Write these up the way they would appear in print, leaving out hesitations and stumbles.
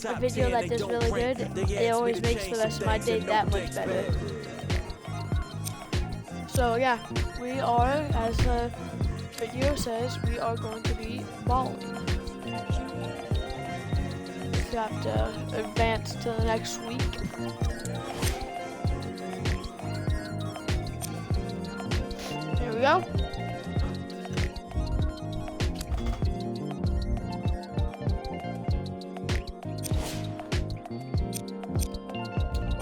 a video that does really good, it always makes the rest of my day that much better. So yeah, we are, as the video says, we are going to be balling. We have to advance to the next week. Here we go.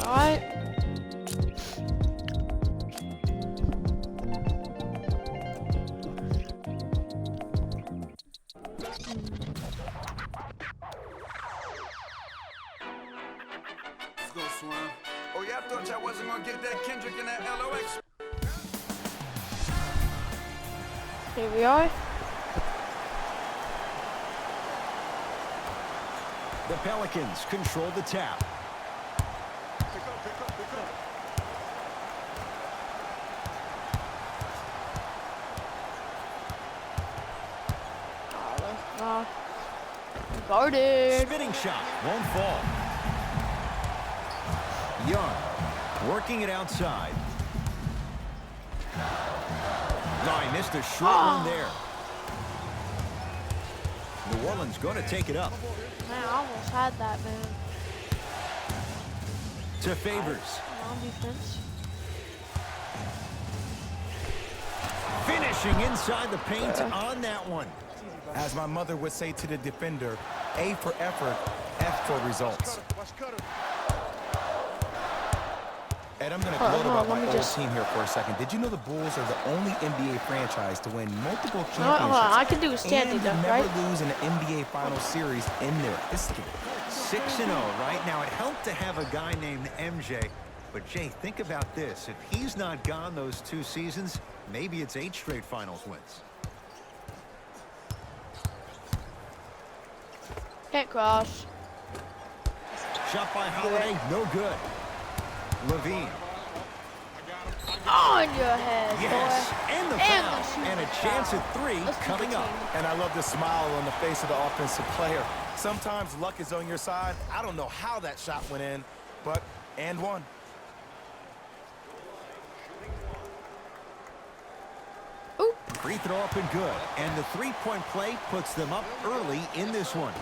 Alright. Let's go, Swan. Oh, yeah, I thought y'all wasn't gonna get that Kendrick and that LOX. Here we are. The Pelicans control the tap. Guarded. Spinning shot won't fall. Young working it outside. Oh, he missed a short one there. New Orleans going to take it up. Man, I almost had that, man. To Favors. On defense. Finishing inside the paint on that one. As my mother would say to the defender, A for effort, F for results. Ed, I'm going to gloat about my old team here for a second. Did you know the Bulls are the only NBA franchise to win multiple championships? I can do a standing dunk, never right? lose in an NBA Finals series in their history. 6-0 right now. It helped to have a guy named MJ. But, Jay, think about this. If he's not gone those 2 seasons, maybe it's 8 straight finals wins. Can't cross. Shot by Holiday, no good. Levine. On your head, Yes, boy. and the foul. And a chance at 3 coming up. And I love the smile on the face of the offensive player. Sometimes luck is on your side. I don't know how that shot went in, but and one. Ooh. Free throw up and good. And the 3-point play puts them up early in this one.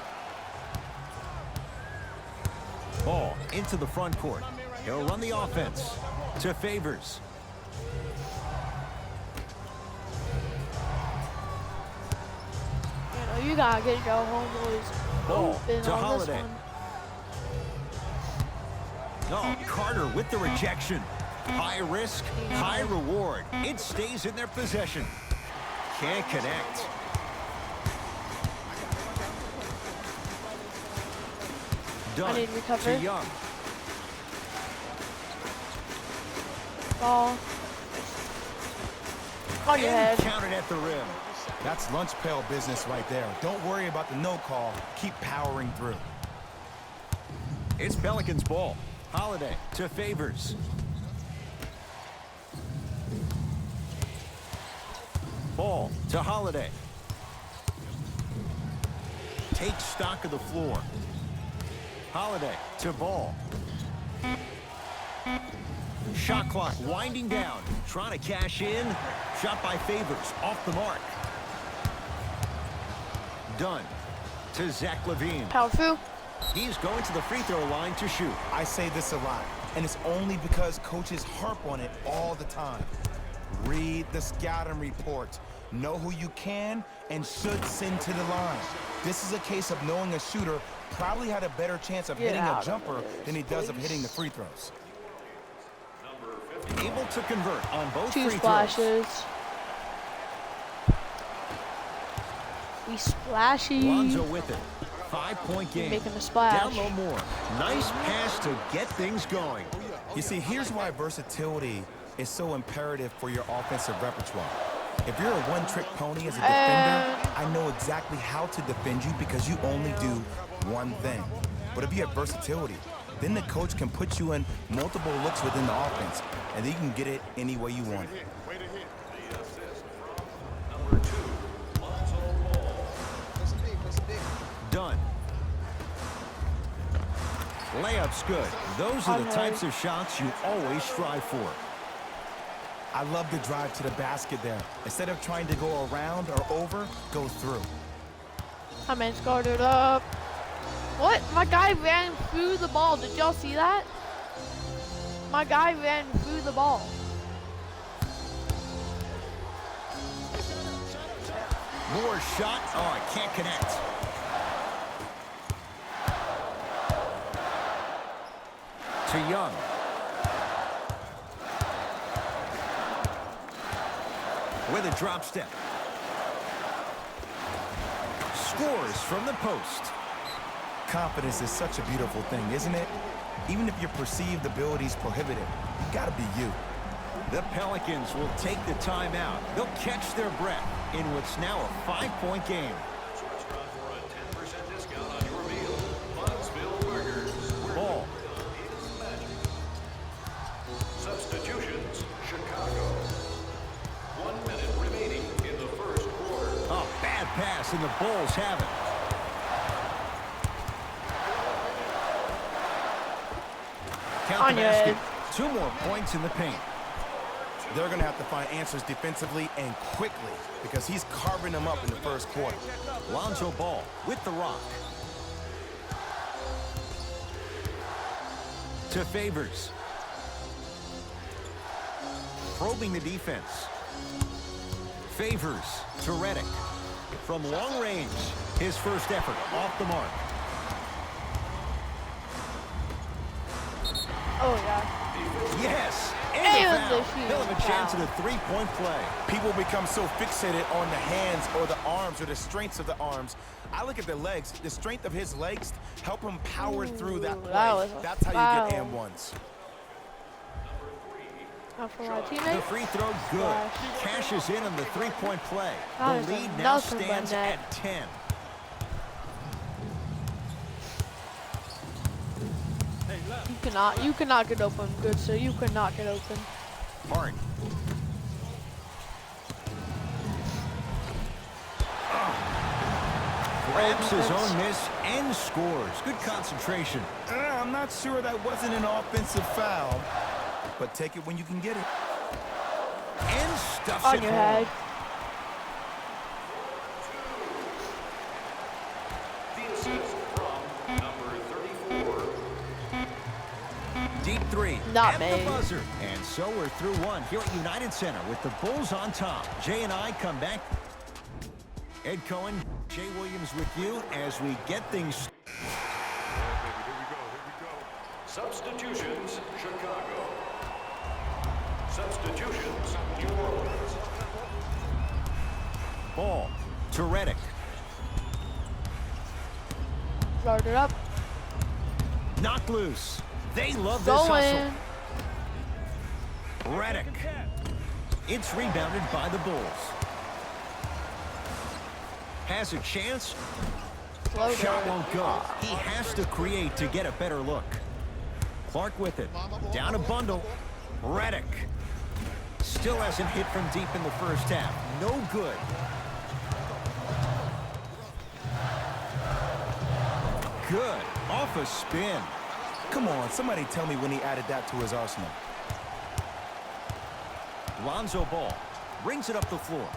Ball into the front court. He'll run the offense to Favors. You gotta get your homeboys Ball open to on Holiday. this one. No, Carter with the rejection. High risk, high reward. It stays in their possession. Can't connect. Done I need to recover. to Young. Ball. On your head. Counted at the rim. That's lunch pail business right there. Don't worry about the no call. Keep powering through. It's Pelicans ball. Holiday to Favors. Ball to Holiday. Takes stock of the floor. Holiday to Ball. Shot clock winding down. Trying to cash in. Shot by Favors. Off the mark. Done to Zach Levine. Powerful. He's going to the free throw line to shoot. I say this a lot, and it's only because coaches harp on it all the time. Read the scouting report. Know who you can and should send to the line. This is a case of knowing a shooter probably had a better chance of hitting a jumper than he does of hitting the free throws. Able to convert on both 2 free splashes. We splashy. Lonzo with it. 5-point game. Making a splash. Down low more. Nice pass to get things going. You see, here's why versatility is so imperative for your offensive repertoire. If you're a one-trick pony as a defender, I know exactly how to defend you because you only do one thing. But if you have versatility, then the coach can put you in multiple looks within the offense, and then you can get it any way you want it. Done. Layup's good. Those are the types of shots you always strive for. I love the drive to the basket there. Instead of trying to go around or over, go through. My man's guarded up. What? My guy ran through the ball. Did y'all see that? My guy ran through the ball. More shot. Oh, I can't connect. To Young. With a drop step. Scores from the post. Confidence is such a beautiful thing, isn't it? Even if your perceived ability is prohibited, you gotta be you. The Pelicans will take the timeout. They'll catch their breath in what's now a 5-point game. Restaurant for a 10% discount on your meal. Huntsville Burgers. Ball. Substitutions, Chicago. 1 minute remaining in the first quarter. Oh, bad pass, and the Bulls have it. Count the basket. 2 more points in the paint. They're gonna have to find answers defensively and quickly because he's carving them up in the first quarter. Lonzo Ball with the rock. To Favors. Probing the defense. Favors to Redick. From long range, his first effort off the mark. Oh, yeah. Yes! And And the a foul. huge He'll have a chance foul. at a 3-point play. People become so fixated on the hands or the arms or the strengths of the arms. I look at the legs. The strength of his legs help him power through that play. that was a That's how you get foul. and ones. Not for my The teammate. free throw, good. Cashes in on the 3-point play. That The is lead now nothing but stands net. at 10. You cannot get open, good sir. You cannot get open. Hart. Grabs his own miss and scores. Good concentration. I'm not sure that wasn't an offensive foul, but take it when you can get it. And stuffs On it your home. head. The assist from number 34. Deep 3 Not at made. the buzzer. And so we're through one here at United Center with the Bulls on top. Jay and I come back. Ed Cohen, Jay Williams with you as we get things. Substitutions, Chicago. Substitutions, New Orleans. Ball to Redick. Guarded up. Knocked loose. They love this hustle. Going. Redick. It's rebounded by the Bulls. Has a chance. Floater. Shot won't go. He has to create to get a better look. Clark with it. Down a bundle. Redick. Still hasn't hit from deep in the first half. No good. Good. Off a spin. Come on, somebody tell me when he added that to his arsenal. Lonzo Ball brings it up the floor.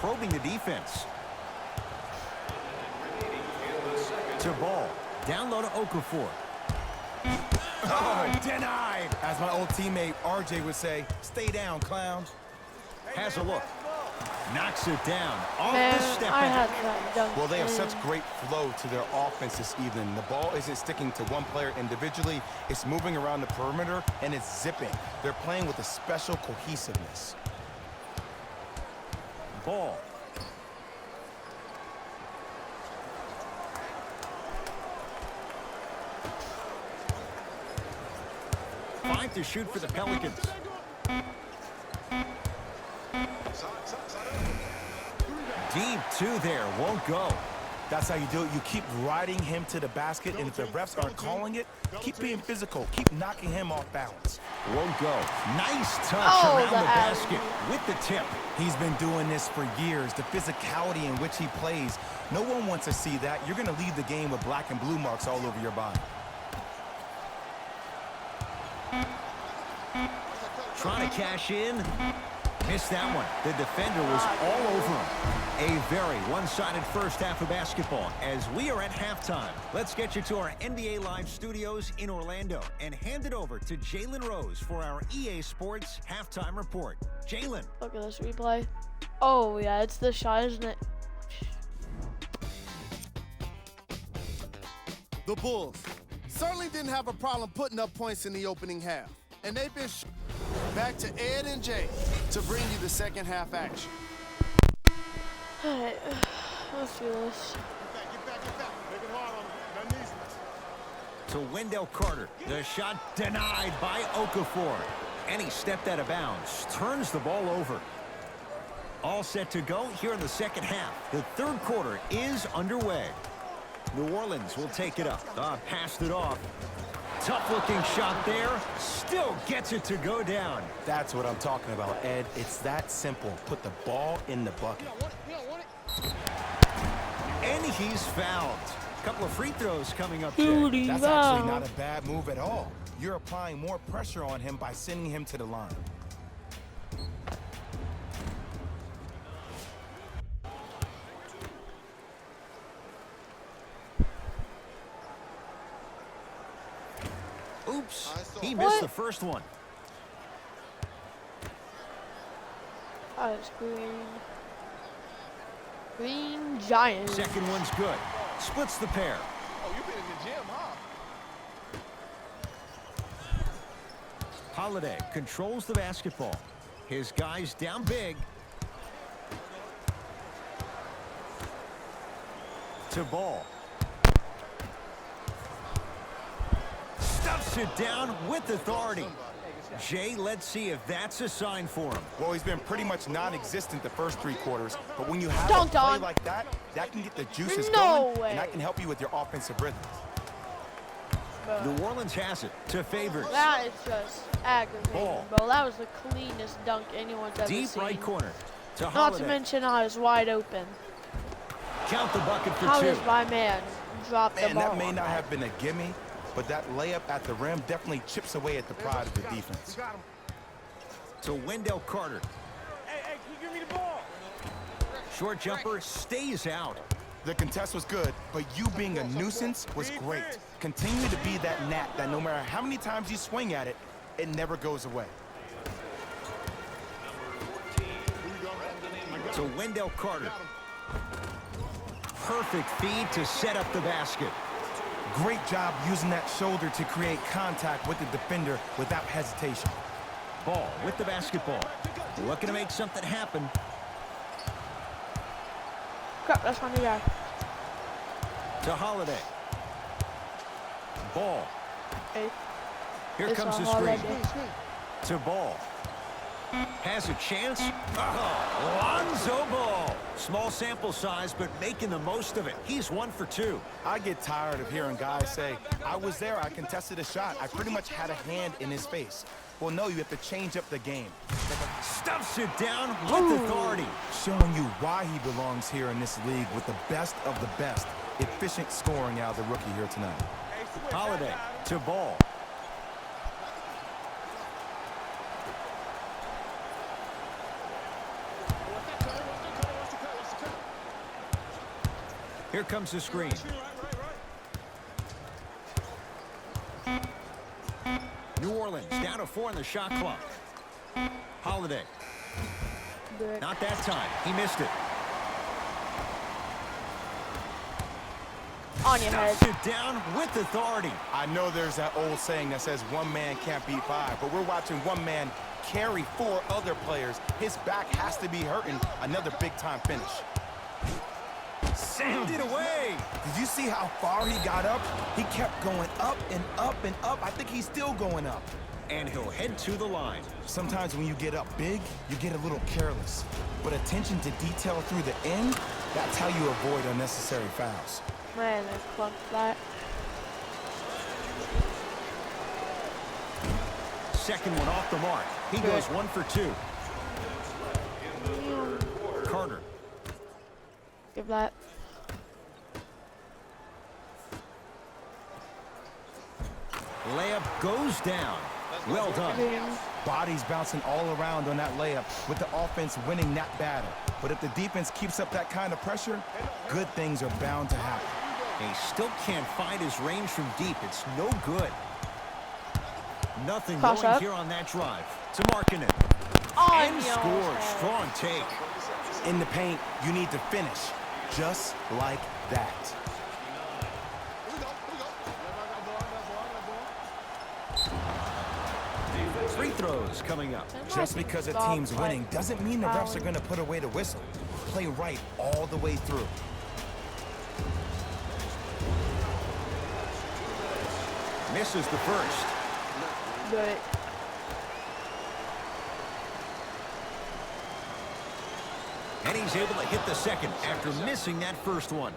Probing the defense. To Ball. Down low to Okafor. Oh, denied. As my old teammate RJ would say, stay down, clown. Has a look. Knocks it down. Off Man, the step. I in. had that dunk. Well, they have such in. great flow to their offense this evening. The ball isn't sticking to one player individually. It's moving around the perimeter, and it's zipping. They're playing with a special cohesiveness. Ball. Five to shoot for the Pelicans. Deep 2 there, won't go. That's how you do it. You keep riding him to the basket, and if the refs aren't calling it, keep being physical. Keep knocking him off balance. Won't go. Nice touch around the alley. basket with the tip. He's been doing this for years. The physicality in which he plays, no one wants to see that. You're going to leave the game with black and blue marks all over your body. Trying to cash in. Missed that one. The defender was all over him. A very one-sided first half of basketball as we are at halftime. Let's get you to our NBA Live studios in Orlando and hand it over to Jalen Rose for our EA Sports halftime report. Jalen. Look at this replay. Oh, yeah, it's the shot, isn't it? The Bulls certainly didn't have a problem putting up points in the opening half. And they've been back to Ed and Jay to bring you the second half action. Alright, let's do this. Get back. Make it hard on them. To Wendell Carter. The shot denied by Okafor. And he stepped out of bounds. Turns the ball over. All set to go here in the second half. The third quarter is underway. New Orleans will take it up. Passed it off. Tough-looking shot there. Still gets it to go down. That's what I'm talking about, Ed. It's that simple. Put the ball in the bucket. And he's fouled. A couple of free throws coming up. Booty That's foul. actually not a bad move at all. You're applying more pressure on him by sending him to the line. Oops, he missed the first one. Oh, it's green. Green Giant. Second one's good. Splits the pair. Oh, you've been in the gym, huh? Holiday controls the basketball. His guys down big. To Ball. Stuffs it down with authority. Jay, let's see if that's a sign for him. Well, he's been pretty much non-existent the first three quarters, but when you have Dunked a play on. like that, that can get the juices No going, way. and that can help you with your offensive rhythm. New Orleans has it to Favors. That is just aggravating, Ball. bro. That was the cleanest dunk anyone's ever Deep seen. right corner to Not Holiday. to mention I was wide open. Count the bucket for How two. does my man drop the Man, ball? that may not have been a gimme, but that layup at the rim definitely chips away at the pride of the defense. To Wendell Carter. Hey, can you give me the ball? Short jumper stays out. The contest was good, but you being a nuisance was great. Continue to be that gnat that no matter how many times you swing at it, it never goes away. To Wendell Carter. Perfect feed to set up the basket. Great job using that shoulder to create contact with the defender without hesitation. Ball with the basketball. Looking to make something happen. Crap, that's my new guy. To Holiday. Ball. Hey, Here it's comes a the screen. holiday. To Ball. Has a chance. Oh, Lonzo Ball. Small sample size, but making the most of it. He's 1 for 2. I get tired of hearing guys say, I was there, I contested a shot, I pretty much had a hand in his face. Well, no, you have to change up the game. Stuffs it down with authority. Showing you why he belongs here in this league with the best of the best. Efficient scoring out of the rookie here tonight. Holiday to Ball. Here comes the screen. New Orleans down to 4 in the shot clock. Holiday. Good. Not that time. He missed it. On your head. Stuffs it down with authority. I know there's that old saying that says one man can't beat five, but we're watching one man carry 4 other players. His back has to be hurting. Another big-time finish. Send it away. Did you see how far he got up? He kept going up and up and up. I think he's still going up. and he'll head to the line. Sometimes when you get up big, you get a little careless. But attention to detail through the end, that's how you avoid unnecessary fouls. Man, I clunked that. Second one off the mark. He goes 1 for 2. Carter. Give that. Layup goes down. Well done. Bodies bouncing all around on that layup with the offense winning that battle. But if the defense keeps up that kind of pressure, good things are bound to happen. He still can't find his range from deep. It's no good. Nothing Cross going up. here on that drive. To Markkanen. Oh, And no. scores. Strong take. In the paint, you need to finish just like that. Free throws coming up. Just because a team's winning doesn't mean the refs are going to put away the whistle. Play right all the way through. Misses the first. Good. And he's able to hit the second after missing that first one.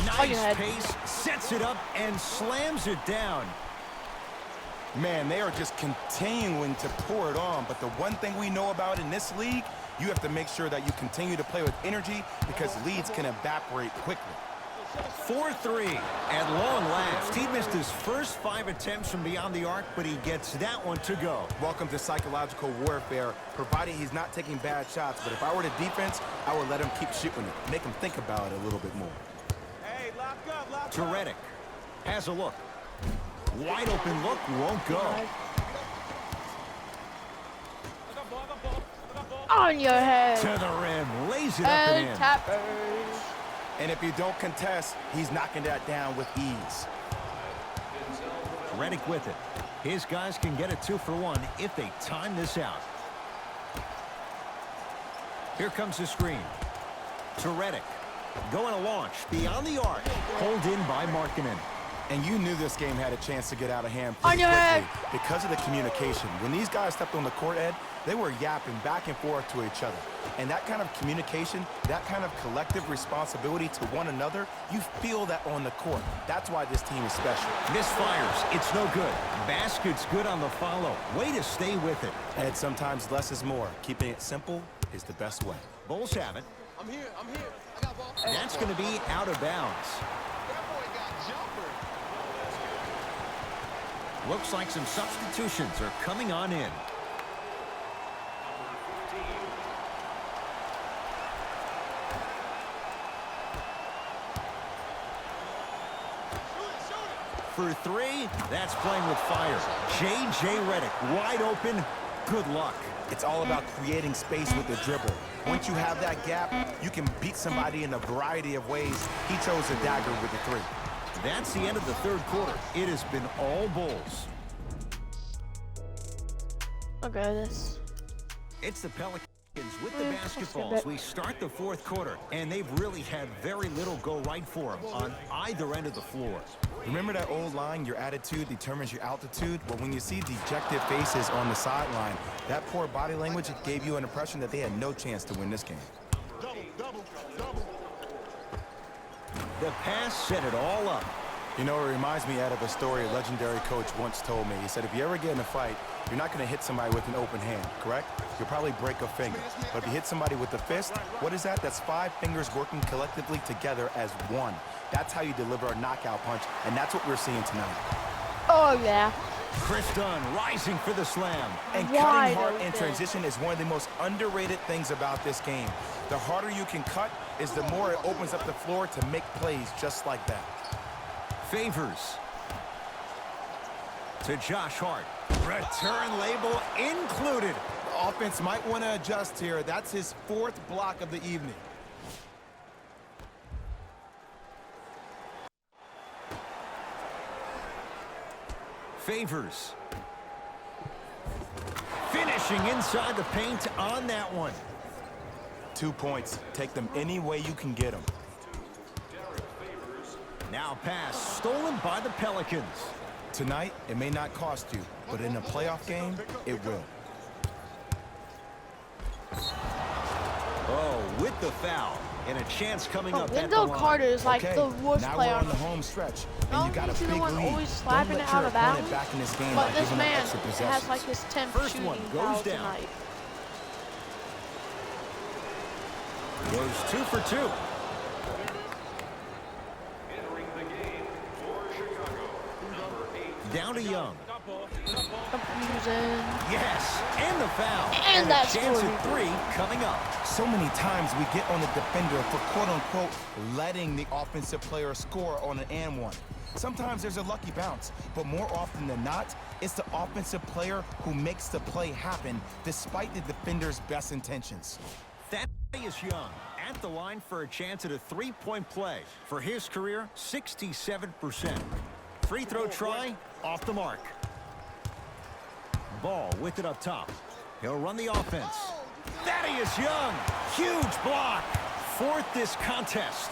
Nice pace, sets it up, and slams it down. Man, they are just continuing to pour it on. But the one thing we know about in this league, you have to make sure that you continue to play with energy because leads can evaporate quickly. 4-3 at long last. He missed his first 5 attempts from beyond the arc, but he gets that one to go. Welcome to psychological warfare, provided he's not taking bad shots. But if I were the defense, I would let him keep shooting it. Make him think about it a little bit more. Hey, lock up, lock up. To Redick. Has a look. Wide open look, won't go. On your head. To the rim, lays it up and in. Tappers. And if you don't contest, he's knocking that down with ease. Redick with it. His guys can get a 2 for 1 if they time this out. Here comes the screen. To Redick. Going to launch beyond the arc. Pulled in by Markkanen. And you knew this game had a chance to get out of hand On pretty your head. quickly because of the communication. When these guys stepped on the court, Ed, they were yapping back and forth to each other. And that kind of communication, that kind of collective responsibility to one another, you feel that on the court. That's why this team is special. Misfires. It's no good. Basket's good on the follow. Way to stay with it. Ed, sometimes less is more. Keeping it simple is the best way. Bulls have it. I'm here. I got ball. That's going to be out of bounds. That boy got jumper. Looks like some substitutions are coming on in. For 3, that's playing with fire. J.J. Redick, wide open. Good luck. It's all about creating space with the dribble. Once you have that gap, you can beat somebody in a variety of ways. He chose the dagger with the 3. That's the end of the third quarter. It has been all Bulls. Okay, this. It's the Pelicans with the basketballs. We start the fourth quarter, and they've really had very little go right for them on either end of the floor. Remember that old line, your attitude determines your altitude? Well, when you see dejected faces on the sideline, that poor body language gave you an impression that they had no chance to win this game. Double. The pass set it all up. You know, it reminds me, Ed, of a story a legendary coach once told me. He said, if you ever get in a fight, you're not going to hit somebody with an open hand, correct? You'll probably break a finger. But if you hit somebody with a fist, what is that? That's 5 fingers working collectively together as one. That's how you deliver a knockout punch, and that's what we're seeing tonight. Oh, yeah. Chris Dunn rising for the slam. And Wide cutting hard open. in transition is one of the most underrated things about this game. The harder you can cut is the more it opens up the floor to make plays just like that. Favors. To Josh Hart. Return label included. The offense might want to adjust here. That's his 4th block of the evening. Favors. Finishing inside the paint on that one. 2 points. Take them any way you can get them. Now pass stolen by the Pelicans. Tonight, it may not cost you, but in a playoff game, it will. Oh, with the foul. And a chance coming up at the Wendell line. Carter is like Okay, the worst now player we're on on the home stretch, and you got a he's big the one lead. always Don't slapping let it out your of opponent bounds. back in this game But by this giving up man extra has possessions. like his 10th First shooting one goes foul down. tonight. Goes 2 for 2. Entering the game for Chicago, number 8. Down to Young. Confusing. Yes, and the foul. And a that chance scored. at 3 coming up. So many times we get on the defender for quote-unquote letting the offensive player score on an and one. Sometimes there's a lucky bounce, but more often than not, it's the offensive player who makes the play happen despite the defender's best intentions. Thaddeus Young at the line for a chance at a three-point play. For his career, 67%. Free throw try, off the mark. Ball with it up top. He'll run the offense. Thaddeus Young, huge block. Fourth this contest.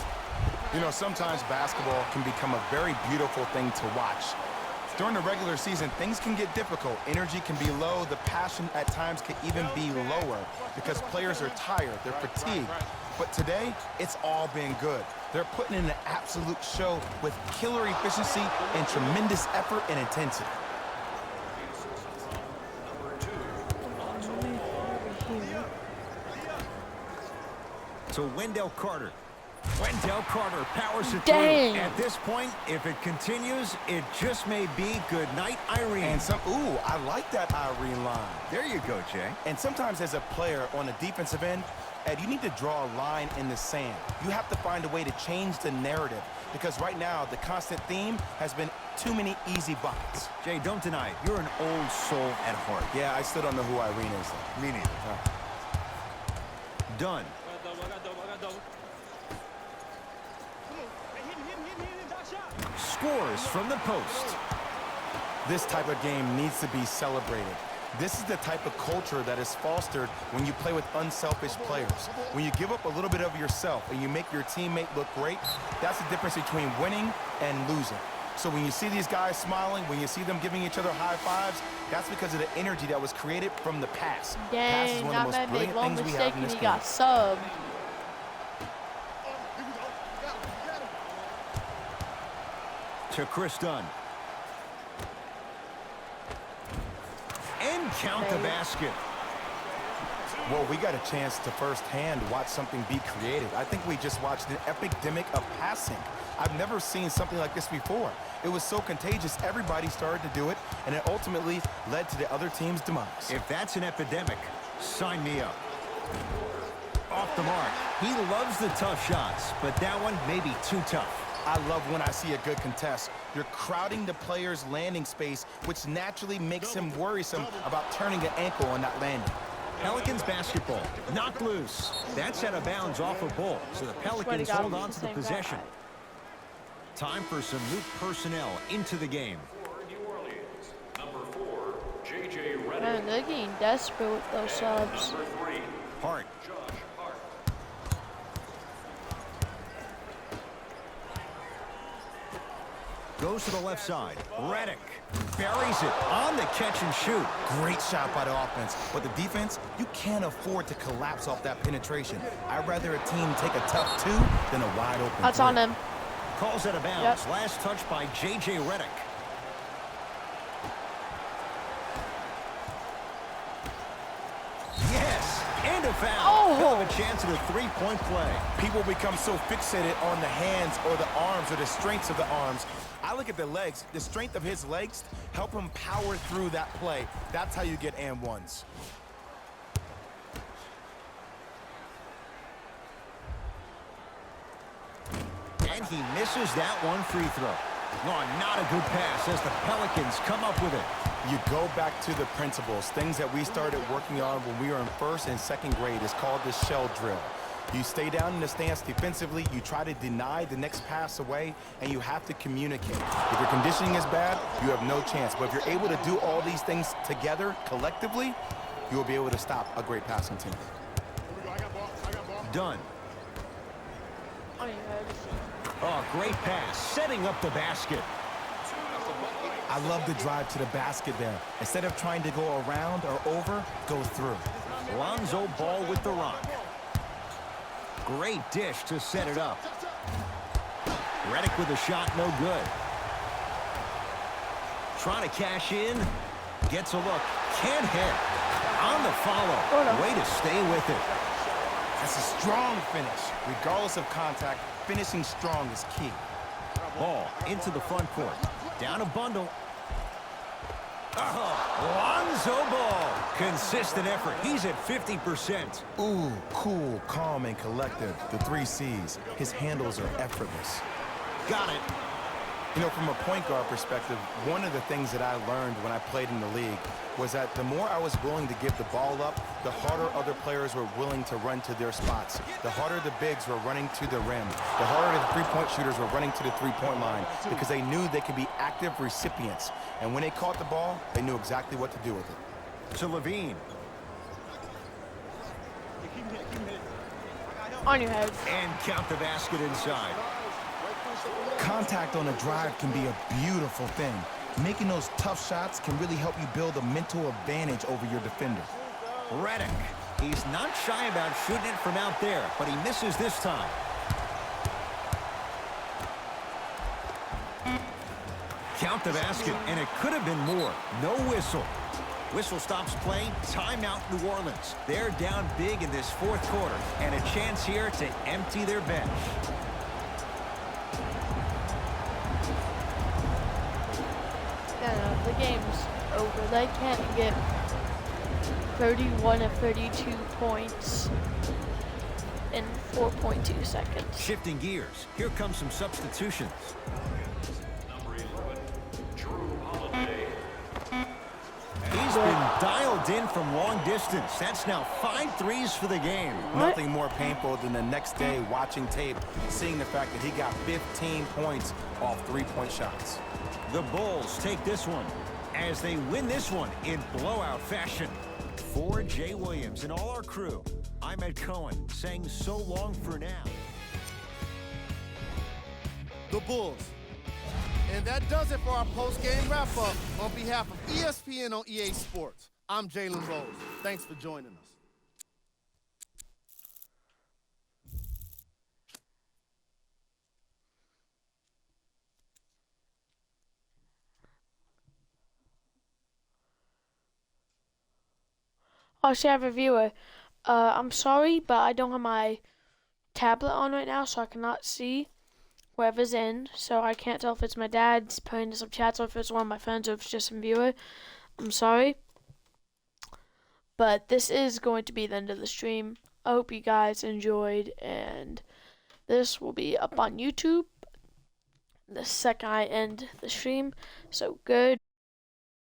You know, sometimes basketball can become a very beautiful thing to watch. During the regular season, things can get difficult. Energy can be low. The passion at times can even be lower because players are tired. They're fatigued. But today, it's all been good. They're putting in an absolute show with killer efficiency and tremendous effort and intensity. To Wendell Carter. Wendell Carter powers it Dang. through. At this point, if it continues, it just may be good night, Irene. And ooh, I like that Irene line. There you go, Jay. And sometimes as a player on the defensive end, Ed, you need to draw a line in the sand. You have to find a way to change the narrative because right now the constant theme has been too many easy buckets. Jay, don't deny it. You're an old soul at heart. Yeah, I still don't know who Irene is. Me neither. Done. Scores from the post. This type of game needs to be celebrated. This is the type of culture that is fostered when you play with unselfish players. When you give up a little bit of yourself and you make your teammate look great, that's the difference between winning and losing. So when you see these guys smiling, when you see them giving each other high fives, that's because of the energy that was created from the pass. Pass is Dang, one of the that most man made brilliant one things we mistake have in and this he game. got subbed. To Chris Dunn. And count the basket. Well, we got a chance to firsthand watch something be created. I think we just watched an epidemic of passing. I've never seen something like this before. It was so contagious, everybody started to do it, and it ultimately led to the other team's demise. If that's an epidemic, sign me up. Off the mark. He loves the tough shots, but that one may be too tough. I love when I see a good contest. You're crowding the player's landing space, which naturally makes him worrisome about turning an ankle on that landing. Pelicans basketball, knocked loose. That's out of bounds off a ball, so the Pelicans God, hold it's on the to the same possession. guy. Time for some new personnel into the game. For New Orleans, number 4, J.J. Redick. Man, they're getting desperate with those subs. Number 3, Hart. Josh Hart. Goes to the left side. Redick buries it on the catch and shoot. Great shot by the offense, but the defense, you can't afford to collapse off that penetration. I'd rather a team take a tough two than a wide open That's three. on him. Calls out of bounds. Yep. Last touch by J.J. Redick. Yes, and a foul. Oh. He'll have a chance at a three-point play. People become so fixated on the hands or the arms or the strengths of the arms. I look at the legs. The strength of his legs help him power through that play. That's how you get and ones. And he misses that one free throw. No, not a good pass as the Pelicans come up with it. You go back to the principles, things that we started working on when we were in first and second grade. It's called the shell drill. You stay down in the stance defensively, you try to deny the next pass away, and you have to communicate. If your conditioning is bad, you have no chance. But if you're able to do all these things together, collectively, you will be able to stop a great passing team. done. On your head. Oh, great pass, setting up the basket. I love the drive to the basket there. Instead of trying to go around or over, go through. Lonzo Ball with the rock. Great dish to set it up. Redick with a shot, no good. Trying to cash in. Gets a look. Can't hit. On the follow. Way to stay with it. That's a strong finish. Regardless of contact, finishing strong is key. Ball into the front court. Down a bundle. Lonzo Ball. Consistent effort. He's at 50%. Ooh, cool, calm, and collective. The 3 C's. His handles are effortless. Got it. You know, from a point guard perspective, one of the things that I learned when I played in the league was that the more I was willing to give the ball up, the harder other players were willing to run to their spots. The harder the bigs were running to the rim. The harder the three-point shooters were running to the three-point line because they knew they could be active recipients. And when they caught the ball, they knew exactly what to do with it. To Levine. On your head. And count the basket inside. Contact on a drive can be a beautiful thing. Making those tough shots can really help you build a mental advantage over your defender. Redick. He's not shy about shooting it from out there, but he misses this time. Count the basket, and it could have been more. No whistle. Whistle stops play. Timeout New Orleans. They're down big in this fourth quarter, and a chance here to empty their bench. Yeah, no, the game's over. They can't get 31 of 32 points in 4.2 seconds. Shifting gears. Here comes some substitutions. Number 11, Drew Holiday. He's been dialed in from long distance. That's now 5 threes for the game. Nothing more painful than the next day watching tape, seeing the fact that he got 15 points off three-point shots. The Bulls take this one as they win this one in blowout fashion. For Jay Williams and all our crew, I'm Ed Cohen saying so long for now. The Bulls. And that does it for our post-game wrap-up. On behalf of ESPN on EA Sports, I'm Jalen Rose. Thanks for joining us. Oh, so I have a viewer. I'm sorry, but I don't have my tablet on right now, so I cannot see whoever's in. So I can't tell if it's my dad's putting some chats or if it's one of my friends or if it's just some viewer. I'm sorry. But this is going to be the end of the stream. I hope you guys enjoyed, and this will be up on YouTube the second I end the stream. So good.